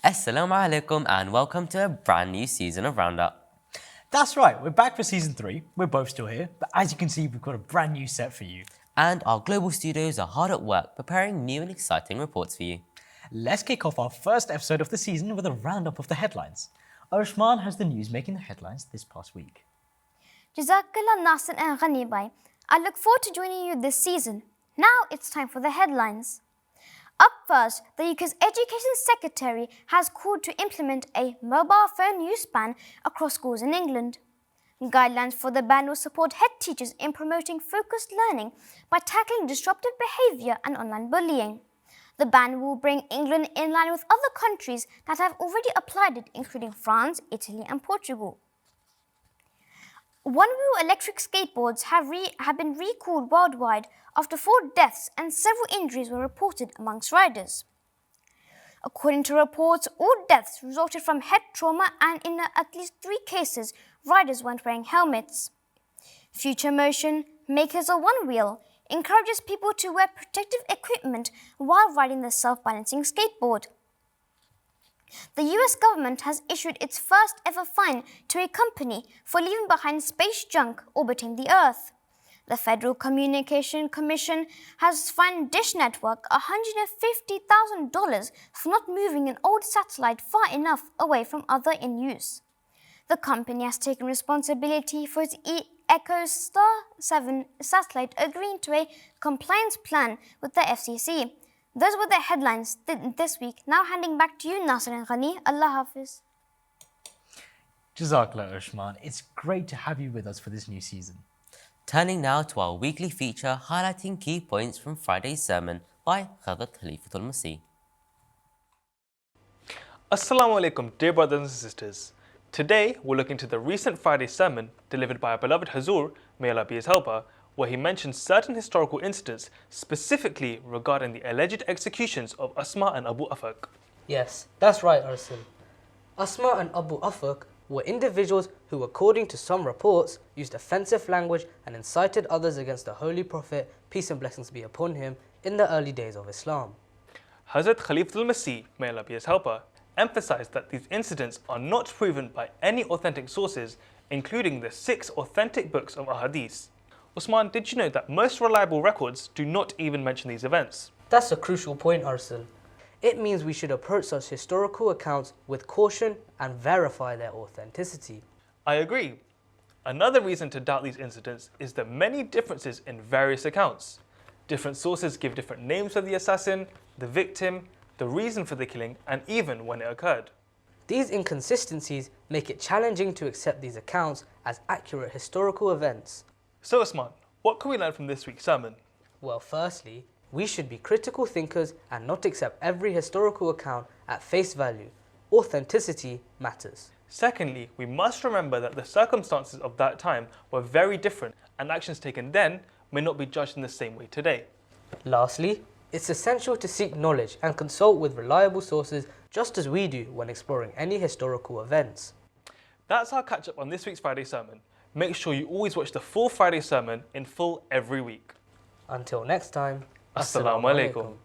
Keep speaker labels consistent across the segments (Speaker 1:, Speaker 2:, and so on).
Speaker 1: Assalamu alaikum and welcome to a brand new season of RoundUp.
Speaker 2: That's right, we're back for season 3. We're both still here, but as you can see, we've got a brand new set for you.
Speaker 1: And our global studios are hard at work preparing new and exciting reports for you.
Speaker 2: Let's kick off our first episode of the season with a roundup of the headlines. Ushman has the news making the headlines this past week.
Speaker 3: Jazakallah Nasir and Ghani Bhai. I look forward to joining you this season. Now it's time for the headlines. Up first, the UK's Education Secretary has called to implement a mobile phone use ban across schools in England. Guidelines for the ban will support head teachers in promoting focused learning by tackling disruptive behaviour and online bullying. The ban will bring England in line with other countries that have already applied it, including France, Italy and Portugal. One-wheel electric skateboards have been recalled worldwide after 4 deaths and several injuries were reported amongst riders. According to reports, all deaths resulted from head trauma and in at least 3 cases, riders weren't wearing helmets. Future Motion, makers of One Wheel, encourages people to wear protective equipment while riding the self-balancing skateboard. The US government has issued its first ever fine to a company for leaving behind space junk orbiting the Earth. The Federal Communication Commission has fined Dish Network $150,000 for not moving an old satellite far enough away from other in use. The company has taken responsibility for its EchoStar 7 satellite, agreeing to a compliance plan with the FCC. Those were the headlines this week. Now handing back to you, Nasir and Ghani. Allah Hafiz.
Speaker 2: Jazakallah Ushman, it's great to have you with us for this new season.
Speaker 1: Turning now to our weekly feature highlighting key points from Friday's sermon by Hazrat Khalifatul Masih.
Speaker 4: Assalamu alaikum, dear brothers and sisters. Today we'll look into the recent Friday sermon delivered by our beloved Hazur, may Allah be his helper, where he mentions certain historical incidents specifically regarding the alleged executions of Asma and Abu Afaq.
Speaker 5: Yes, that's right, Arsil. Asma and Abu Afaq were individuals who, according to some reports, used offensive language and incited others against the Holy Prophet, peace and blessings be upon him, in the early days of Islam.
Speaker 4: Hazrat Khalifatul Masih, may Allah be his helper, emphasized that these incidents are not proven by any authentic sources, including the 6 authentic books of Ahadith. Usman, did you know that most reliable records do not even mention these events?
Speaker 5: That's a crucial point, Arsil. It means we should approach such historical accounts with caution and verify their authenticity.
Speaker 4: I agree. Another reason to doubt these incidents is the many differences in various accounts. Different sources give different names for the assassin, the victim, the reason for the killing, and even when it occurred.
Speaker 5: These inconsistencies make it challenging to accept these accounts as accurate historical events.
Speaker 4: So Usman, what can we learn from this week's sermon?
Speaker 5: Well, firstly, we should be critical thinkers and not accept every historical account at face value. Authenticity matters.
Speaker 4: Secondly, we must remember that the circumstances of that time were very different and actions taken then may not be judged in the same way today.
Speaker 5: Lastly, it's essential to seek knowledge and consult with reliable sources just as we do when exploring any historical events.
Speaker 4: That's our catch up on this week's Friday sermon. Make sure you always watch the full Friday sermon in full every week.
Speaker 5: Until next time,
Speaker 4: Assalamu alaikum.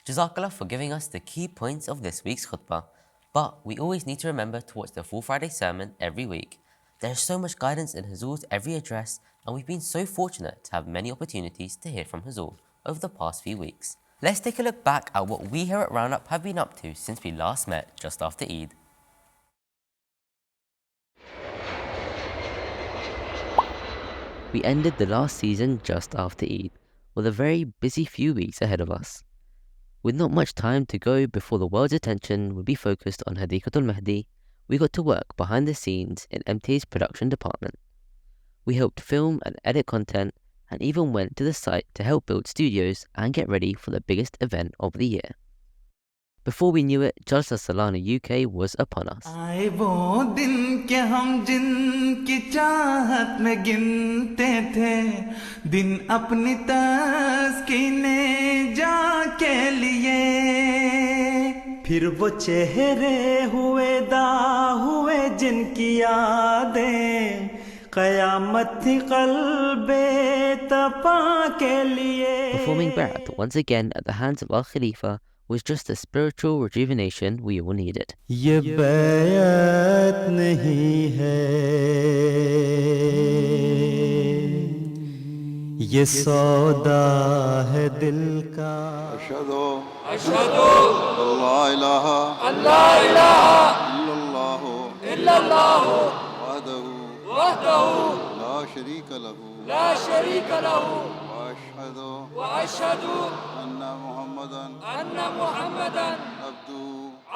Speaker 1: Jazakallah for giving us the key points of this week's khutbah. But we always need to remember to watch the full Friday sermon every week. There's so much guidance in Hazur's every address, and we've been so fortunate to have many opportunities to hear from Hazur over the past few weeks. Let's take a look back at what we here at RoundUp have been up to since we last met just after Eid. We ended the last season just after Eid, with a very busy few weeks ahead of us. With not much time to go before the world's attention would be focused on Hadikatul Mahdi, we got to work behind the scenes in MTA's production department. We helped film and edit content and even went to the site to help build studios and get ready for the biggest event of the year. Before we knew it, Jalsa Salana UK was upon us.
Speaker 6: फिर वो चेहरे हुए दा हुए जिनकी यादें क़यामत थी क़ल्बे तपा के लिए.
Speaker 1: Performing Ba'ath once again at the hands of Al Khalifa was just the spiritual rejuvenation we all needed.
Speaker 6: ये बैत नहीं है, ये सौदा है दिल का।
Speaker 7: अशहदु अल्ला इलाहा इल्लल्लाहु वहदहु ला शरीका लहू व अशहदु अन्ना मुहम्मदन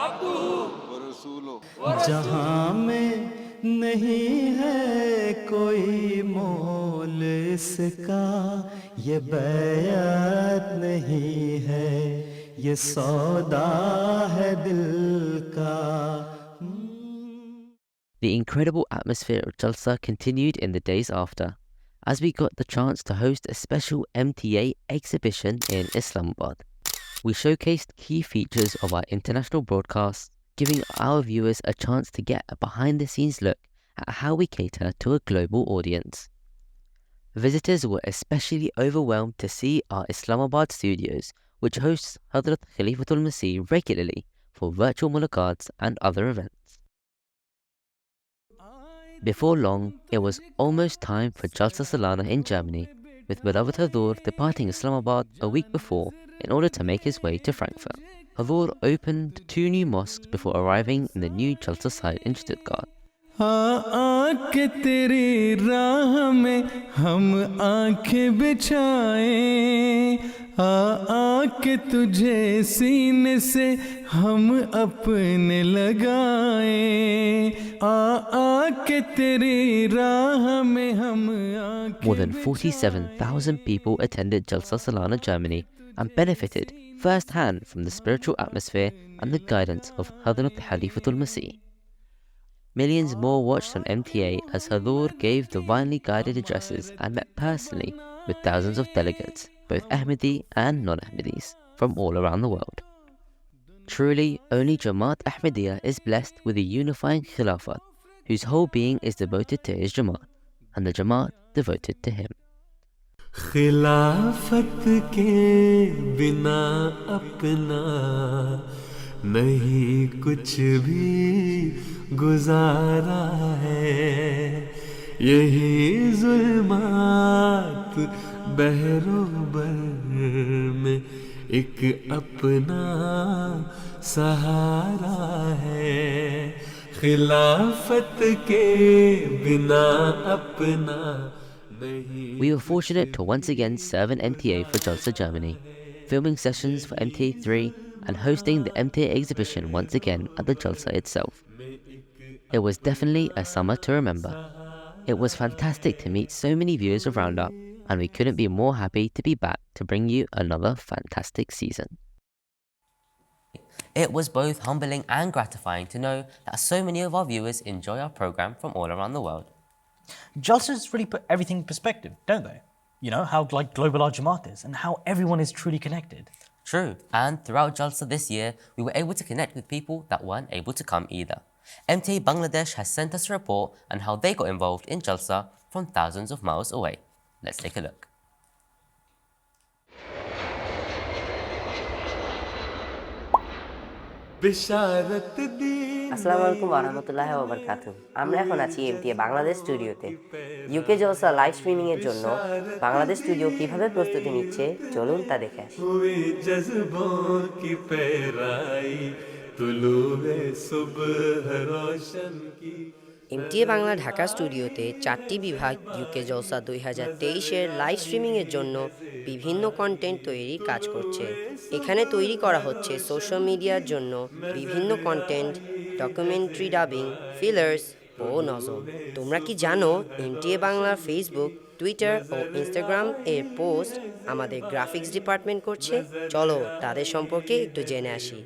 Speaker 7: अब्दुहु व रसूलुहु।
Speaker 6: जहाँ में नहीं है कोई मोल इसका, ये बैत नहीं है, ये सौदा है दिल का।
Speaker 1: The incredible atmosphere of Jalsa continued in the days after, as we got the chance to host a special MTA exhibition in Islamabad. We showcased key features of our international broadcasts, giving our viewers a chance to get a behind-the-scenes look at how we cater to a global audience. Visitors were especially overwhelmed to see our Islamabad studios, which hosts Hazrat Khalifatul Masih regularly for virtual mulaqats and other events. Before long, it was almost time for Jalsa Salana in Germany, with beloved Hadur departing Islamabad a week before in order to make his way to Frankfurt. Hadur opened 2 new mosques before arriving in the new Jalsa site in Stuttgart.
Speaker 6: आके तेरी राह में हम आंखें बिछाएं, आके तुझे सीने से हम अपने लगाएं, आके तेरी राह में हम आंखें।
Speaker 1: More than 47,000 people attended Jalsa Salana Germany and benefited firsthand from the spiritual atmosphere and the guidance of Hazrat Khalifatul Masih. Millions more watched on MTA as Hadur gave divinely guided addresses and met personally with thousands of delegates, both Ahmadi and non-Ahmadis, from all around the world. Truly, only Jamaat Ahmadiyya is blessed with a unifying Khilafat, whose whole being is devoted to his Jamaat, and the Jamaat devoted to him.
Speaker 6: खिलाफत के बिना अपना नहीं कुछ भी गुजारा है, यही जुल्मात बहरोबर में एक अपना सहारा है, खिलाफत के बिना अपना नहीं।
Speaker 1: We were fortunate to once again serve an MTA for Jalsa Germany, filming sessions for MTA 3 and hosting the MTA exhibition once again at the Jalsa itself. It was definitely a summer to remember. It was fantastic to meet so many viewers of RoundUp, and we couldn't be more happy to be back to bring you another fantastic season. It was both humbling and gratifying to know that so many of our viewers enjoy our program from all around the world.
Speaker 2: Jalsa's really put everything in perspective, don't they? You know, how global our Jamaat is and how everyone is truly connected.
Speaker 1: True, and throughout Jalsa this year, we were able to connect with people that weren't able to come either. MTA Bangladesh has sent us a report on how they got involved in Jalsa from thousands of miles away. Let's take a look.
Speaker 8: আসসালামু আলাইকুম ওয়া রাহমাতুল্লাহি ওয়া বারাকাতুহু। আমরা এখন আছি MTA Bangladesh স্টুডিওতে। ইউকে জলসা লাইভ স্ট্রিমিং এর জন্য বাংলাদেশ স্টুডিও কিভাবে প্রস্তুতি নিচ্ছে চলুন তা দেখে আসি। এমটিএ বাংলা ঢাকা স্টুডিওতে 4টি বিভাগ ইউকে জলসা 2023-এর লাইভ স্ট্রিমিংয়ের জন্য বিভিন্ন কন্টেন্ট তৈরির কাজ করছে। এখানে তৈরি করা হচ্ছে সোশ্যাল মিডিয়ার জন্য বিভিন্ন কন্টেন্ট, ডকুমেন্টারি ডাবিং, ফিলার্স ও নজম। তোমরা কি জানো এমটিএ বাংলার ফেসবুক, টুইটার ও ইনস্টাগ্রাম এর পোস্ট আমাদের গ্রাফিক্স ডিপার্টমেন্ট করছে? চলো তাদের সম্পর্কে একটু জেনে আসি।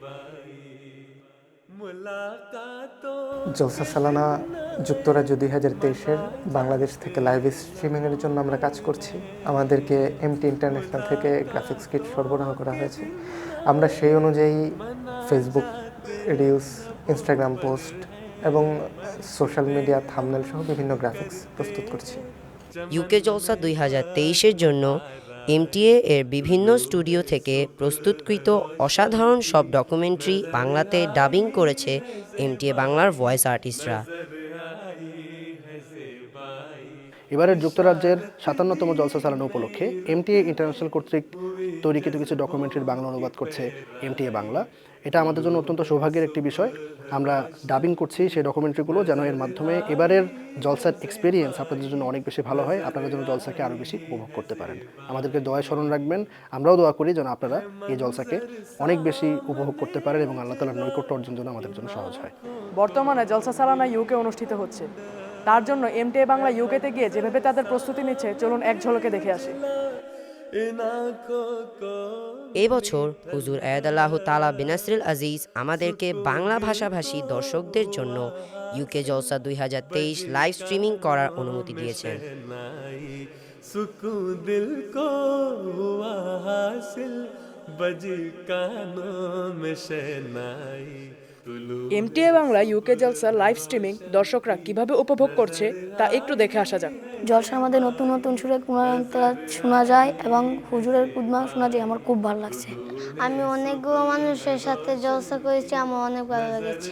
Speaker 9: জলসা সালানা যুক্তরাজ্য 2023-এর বাংলাদেশ থেকে লাইভ স্ট্রিমিংয়ের জন্য আমরা কাজ করছি। আমাদেরকে এমটি ইন্টারন্যাশনাল থেকে গ্রাফিক্স কিট সরবরাহ করা হয়েছে। আমরা সেই অনুযায়ী ফেসবুক রিলস, ইনস্টাগ্রাম পোস্ট এবং সোশ্যাল মিডিয়া থাম্বনেল সহ বিভিন্ন গ্রাফিক্স প্রস্তুত করছি।
Speaker 8: ইউকে জলসা 2023-এর জন্য MTA এর বিভিন্ন স্টুডিও থেকে প্রস্তুতকৃত অসাধারণ সব ডকুমেন্টারি বাংলাতে ডাবিং করেছে MTA বাংলার ভয়েস আর্টিস্টরা।
Speaker 10: এবারের যুক্তরাজ্যের ৫৭তম জলসা সালানা উপলক্ষে MTA ইন্টারন্যাশনাল কর্তৃক তৈরিকৃত কিছু ডকুমেন্টারির বাংলা অনুবাদ করছে MTA বাংলা। এটা আমাদের জন্য অত্যন্ত সৌভাগ্যের একটি বিষয়। আমরা ডাবিং করছি সেই ডকুমেন্টারিগুলো যেন এর মাধ্যমে এবারের জলসার এক্সপিরিয়েন্স আপনাদের জন্য অনেক বেশি ভালো হয়, আপনারা যেন জলসাকে আরও বেশি উপভোগ করতে পারেন। আমাদেরকে দোয়ায় স্মরণ রাখবেন, আমরাও দোয়া করি যেন আপনারা এই জলসাকে অনেক বেশি উপভোগ করতে পারেন এবং আল্লাহ তাআলার নৈকট্য অর্জন যেন আমাদের জন্য সহজ হয়।
Speaker 11: বর্তমানে জলসা সালানা UK অনুষ্ঠিত হচ্ছে, তার জন্য MTA বাংলা UKতে গিয়ে যেভাবে তাদের প্রস্তুতি নিচ্ছে চলুন এক ঝলকে দেখে আসি।
Speaker 8: এবছর হুজুর আয়াদাল্লাহ তাআলা বিনাসরিল আজিজ আমাদেরকে বাংলা ভাষাভাষী দর্শকদের জন্য UK জলসা 2023 লাইভ স্ট্রিমিং করার অনুমতি দিয়েছেন।
Speaker 11: MTA বাংলা UK জলসা লাইভ স্ট্রিমিং দর্শকরা কিভাবে উপভোগ করছে তা একটু দেখে আসা যাক।
Speaker 3: জলসার মধ্যে নতুন নতুন সুরে কুরআন তেলাওয়াত শোনা যায় এবং হুজুরের কুদমা শোনা যায়, আমার খুব ভালো লাগছে। আমি অনেকগুলো মানুষের সাথে জলসা করেছি, আমার অনেক ভালো লেগেছে।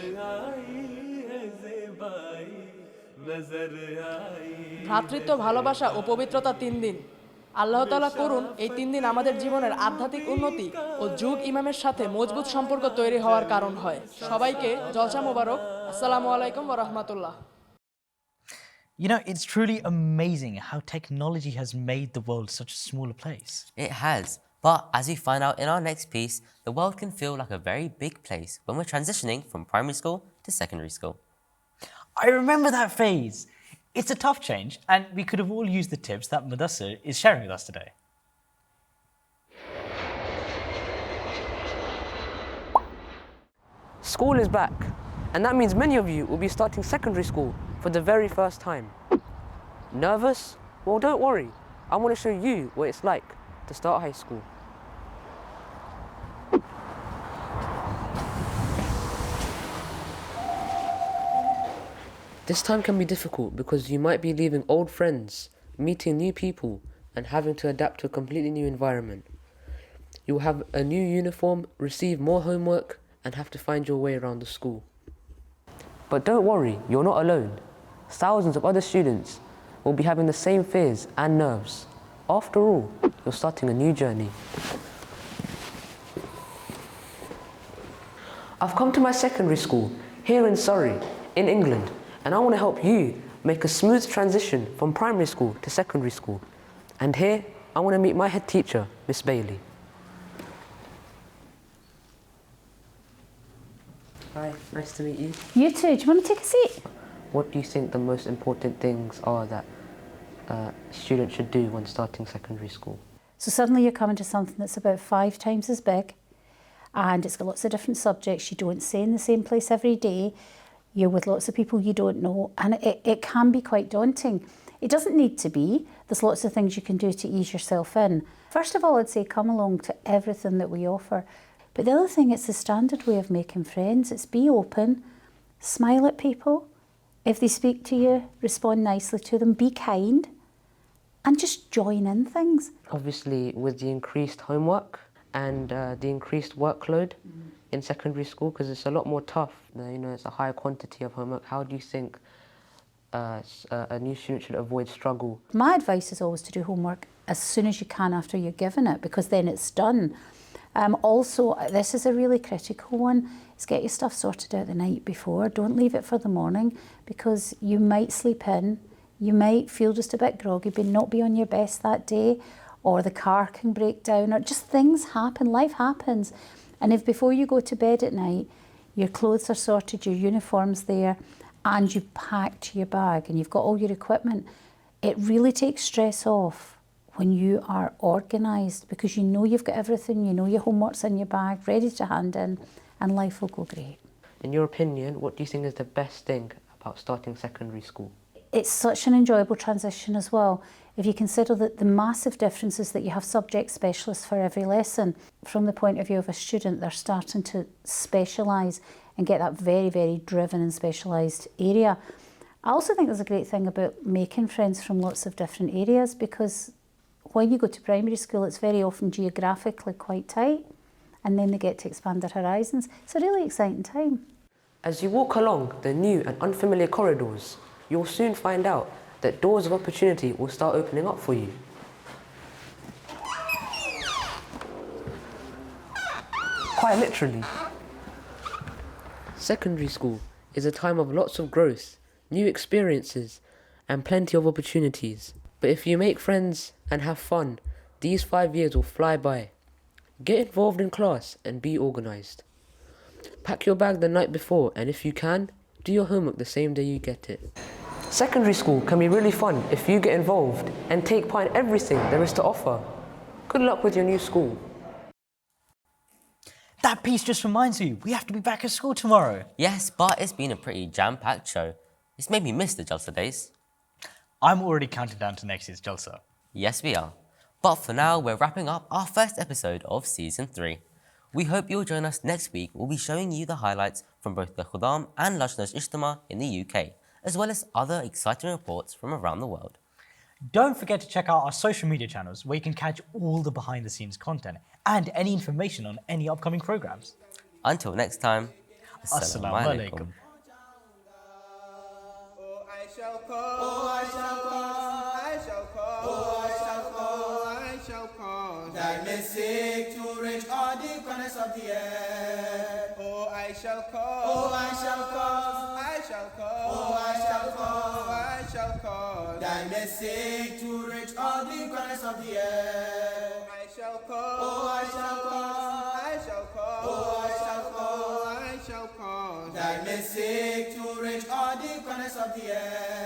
Speaker 11: ভ্রাতৃত্ব, ভালোবাসা ও পবিত্রতা 3 দিন। আল্লাহ তাআলা করুন এই 3 দিন আমাদের জীবনের আধ্যাত্মিক উন্নতি ও যুগ ইমামের সাথে মজবুত সম্পর্ক তৈরি হওয়ার কারণ হয়। সবাইকে জলসা মোবারক। আসসালামু আলাইকুম ওয়া রাহমাতুল্লাহ।
Speaker 2: You know, it's truly amazing how technology has made the world such a smaller place.
Speaker 1: It has, but as we find out in our next piece, the world can feel like a very big place when we're transitioning from primary school to secondary school.
Speaker 2: I remember that phase. It's a tough change, and we could have all used the tips that Mudassir is sharing with us today.
Speaker 11: School is back, and that means many of you will be starting secondary school for the very first time. Nervous? Well, don't worry. I want to show you what it's like to start high school. This time can be difficult because you might be leaving old friends, meeting new people, and having to adapt to a completely new environment. You will have a new uniform, receive more homework, and have to find your way around the school. But don't worry, you're not alone. Thousands of other students will be having the same fears and nerves. After all, you're starting a new journey. I've come to my secondary school here in Surrey, in England, and I want to help you make a smooth transition from primary school to secondary school. And here, I want to meet my head teacher, Miss Bailey. Hi, nice to meet you.
Speaker 12: You too. Do you want to take a seat?
Speaker 11: What do you think the most important things are that students should do when starting secondary school?
Speaker 12: So suddenly you're coming to something that's about 5 times as big, and it's got lots of different subjects. You don't stay in the same place every day. You're with lots of people you don't know, and it can be quite daunting. It doesn't need to be. There's lots of things you can do to ease yourself in. First of all, I'd say come along to everything that we offer. But the other thing, it's the standard way of making friends. It's be open, smile at people. If they speak to you, respond nicely to them, be kind, and just join in things.
Speaker 11: Obviously, with the increased homework and the increased workload in secondary school, because it's a lot more tough, you know, it's a higher quantity of homework. How do you think a new student should avoid struggle?
Speaker 12: My advice is always to do homework as soon as you can after you're given it, because then it's done. Also, this is a really critical one, is get your stuff sorted out the night before. Don't leave it for the morning, because you might sleep in, you might feel just a bit groggy, but not be on your best that day, or the car can break down, or just things happen, life happens. And if before you go to bed at night, your clothes are sorted, your uniform's there, and you've packed your bag and you've got all your equipment, it really takes stress off when you are organised, because you know you've got everything, you know your homework's in your bag, ready to hand in, and life will go great.
Speaker 11: In your opinion, what do you think is the best thing about starting secondary school?
Speaker 12: It's such an enjoyable transition as well. If you consider that the massive differences that you have subject specialists for every lesson, from the point of view of a student, they're starting to specialise and get that very, very driven and specialised area. I also think there's a great thing about making friends from lots of different areas, because when you go to primary school, it's very often geographically quite tight, and then they get to expand their horizons. It's a really exciting time.
Speaker 11: As you walk along the new and unfamiliar corridors, you'll soon find out that doors of opportunity will start opening up for you. Quite literally. Secondary school is a time of lots of growth, new experiences, and plenty of opportunities. But if you make friends and have fun, these 5 years will fly by. Get involved in class and be organised. Pack your bag the night before, and if you can, do your homework the same day you get it. Secondary school can be really fun if you get involved and take part in everything there is to offer. Good luck with your new school.
Speaker 2: That piece just reminds me, we have to be back at school tomorrow.
Speaker 1: Yes, but it's been a pretty jam-packed show. It's made me miss the Jalsa days.
Speaker 2: I'm already counting down to next year's Jalsa.
Speaker 1: Yes, we are. But for now, we're wrapping up our first episode of Season 3. We hope you'll join us next week. We'll be showing you the highlights from both the Khudam and Lajna's Ijtima in the UK, as well as other exciting reports from around the world.
Speaker 2: Don't forget to check out our social media channels where you can catch all the behind-the-scenes content and any information on any upcoming programs.
Speaker 1: Until next time,
Speaker 2: Assalamu alaikum.
Speaker 13: Seek to reach all the corners of the earth. Oh, I shall call. Oh, I shall call. I shall call. Oh, I shall call. I shall call. Thy may seek to reach all the corners of the earth. I shall call. Oh, I shall call. I shall call. Oh, I shall call. I shall call. Thy may seek to reach all the corners of the earth.